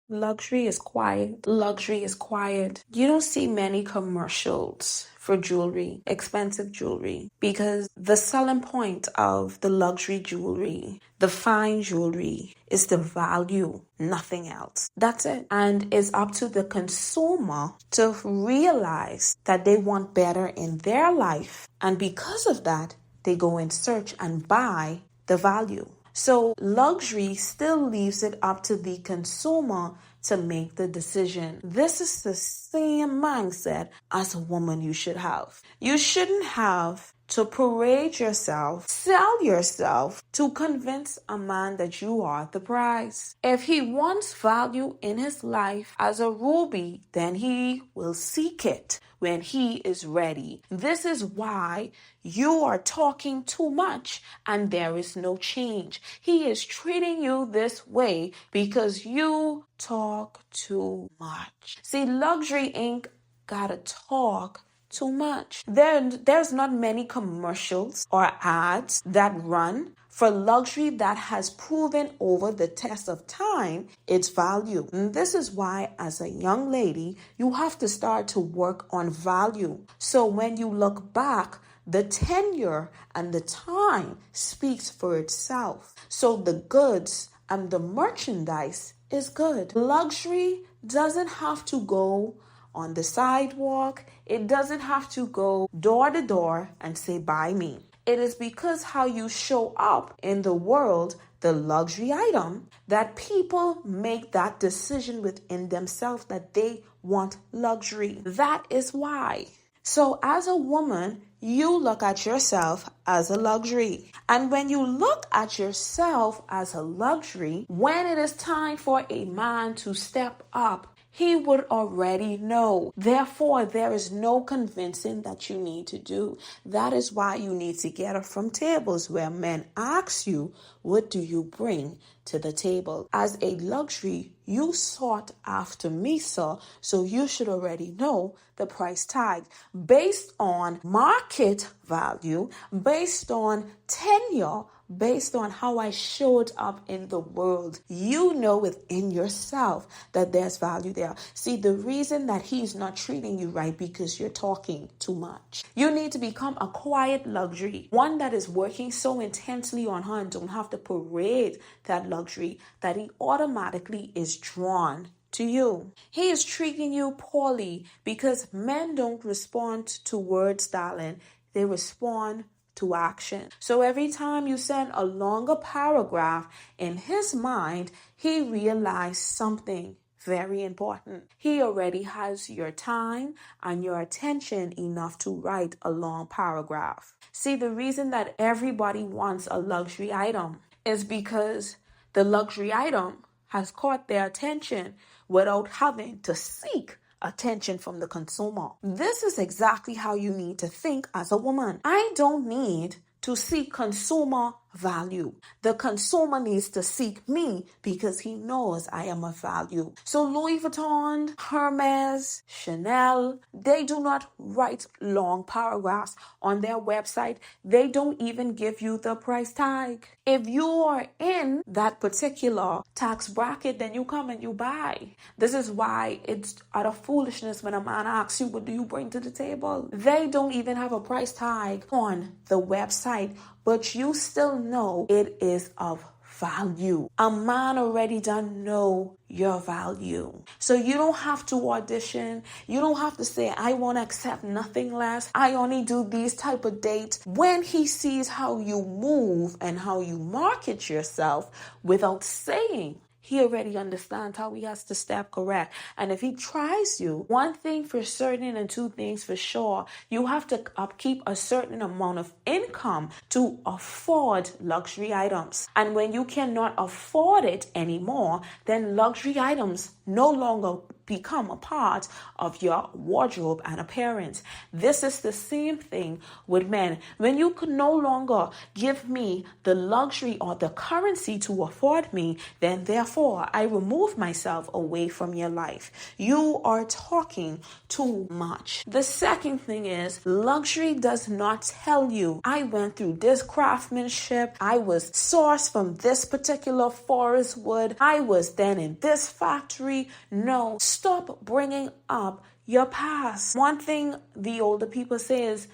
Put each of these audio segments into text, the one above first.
Luxury is quiet. Luxury is quiet. You don't see many commercials for jewelry, expensive jewelry, because the selling point of the luxury jewelry, the fine jewelry, is the value, nothing else. That's it. And it's up to the consumer to realize that they want better in their life. And because of that, they go in search and buy the value. So luxury still leaves it up to the consumer to make the decision. This is the same mindset as a woman you should have. You shouldn't have to parade yourself, sell yourself to convince a man that you are the prize. If he wants value in his life as a ruby, then he will seek it when he is ready. This is why you are talking too much and there is no change. He is treating you this way because you talk too much. See, luxury ain't gotta talk too much. There's not many commercials or ads that run for luxury that has proven over the test of time its value. And this is why, as a young lady, you have to start to work on value. So when you look back, the tenure and the time speaks for itself. So the goods and the merchandise is good. Luxury doesn't have to go on the sidewalk. It doesn't have to go door to door and say, buy me. It is because how you show up in the world, the luxury item, that people make that decision within themselves that they want luxury. That is why. So as a woman, you look at yourself as a luxury. And when you look at yourself as a luxury, when it is time for a man to step up, he would already know. Therefore, there is no convincing that you need to do. That is why you need to get up from tables where men ask you, what do you bring to the table? As a luxury, you sought after me, sir, so you should already know the price tag based on market value, based on tenure, based on how I showed up in the world. You know within yourself that there's value there. See, the reason that he's not treating you right because you're talking too much. You need to become a quiet luxury, one that is working so intensely on her and don't have to parade that luxury that he automatically is drawn to you. He is treating you poorly because men don't respond to words, darling. They respond to action. So every time you send a longer paragraph, in his mind, he realized something very important. He already has your time and your attention enough to write a long paragraph. See, the reason that everybody wants a luxury item is because the luxury item has caught their attention without having to seek attention from the consumer. This is exactly how you need to think as a woman. I don't need to seek consumer value. The consumer needs to seek me because he knows I am a value. So Louis Vuitton, Hermes, Chanel, they do not write long paragraphs on their website. They don't even give you the price tag. If you are in that particular tax bracket, then you come and you buy. This is why it's utter foolishness when a man asks you, what do you bring to the table? They don't even have a price tag on the website, but you still know it is of value. A man already done know your value. So you don't have to audition. You don't have to say, I won't accept nothing less. I only do these type of dates. When he sees how you move and how you market yourself without saying, he already understands how he has to step correct. And if he tries you, one thing for certain and two things for sure, you have to upkeep a certain amount of income to afford luxury items. And when you cannot afford it anymore, then luxury items no longer become a part of your wardrobe and appearance. This is the same thing with men. When you could no longer give me the luxury or the currency to afford me, then therefore I remove myself away from your life. You are talking too much. The second thing is, luxury does not tell you, I went through this craftsmanship, I was sourced from this particular forest wood, I was then in this factory. No, stop bringing up your past. One thing the older people say is,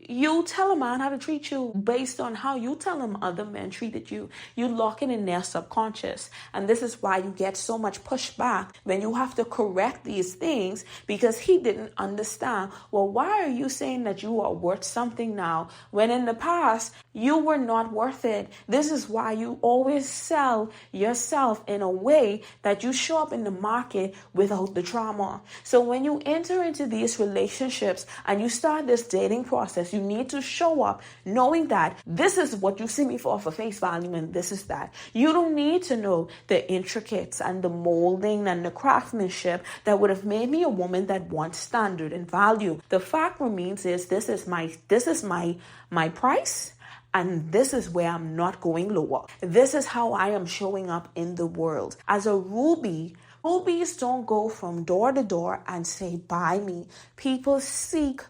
you tell a man how to treat you based on how you tell him other men treated you. You lock it in their subconscious. And this is why you get so much pushback when you have to correct these things, because he didn't understand. Well, why are you saying that you are worth something now when in the past you were not worth it? This is why you always sell yourself in a way that you show up in the market without the drama. So when you enter into these relationships and you start this dating process, you need to show up knowing that this is what you see me for face value, and this is that. You don't need to know the intricates and the molding and the craftsmanship that would have made me a woman that wants standard and value. The fact remains is, this is my price. And this is where I'm not going lower. This is how I am showing up in the world. As a ruby, rubies don't go from door to door and say, buy me. People seek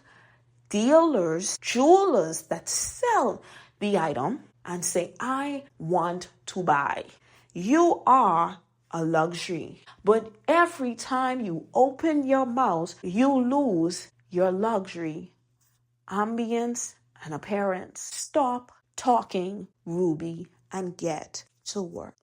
dealers, jewelers that sell the item and say, I want to buy. You are a luxury. But every time you open your mouth, you lose your luxury, ambience, and appearance. Stop talking, Ruby, and get to work.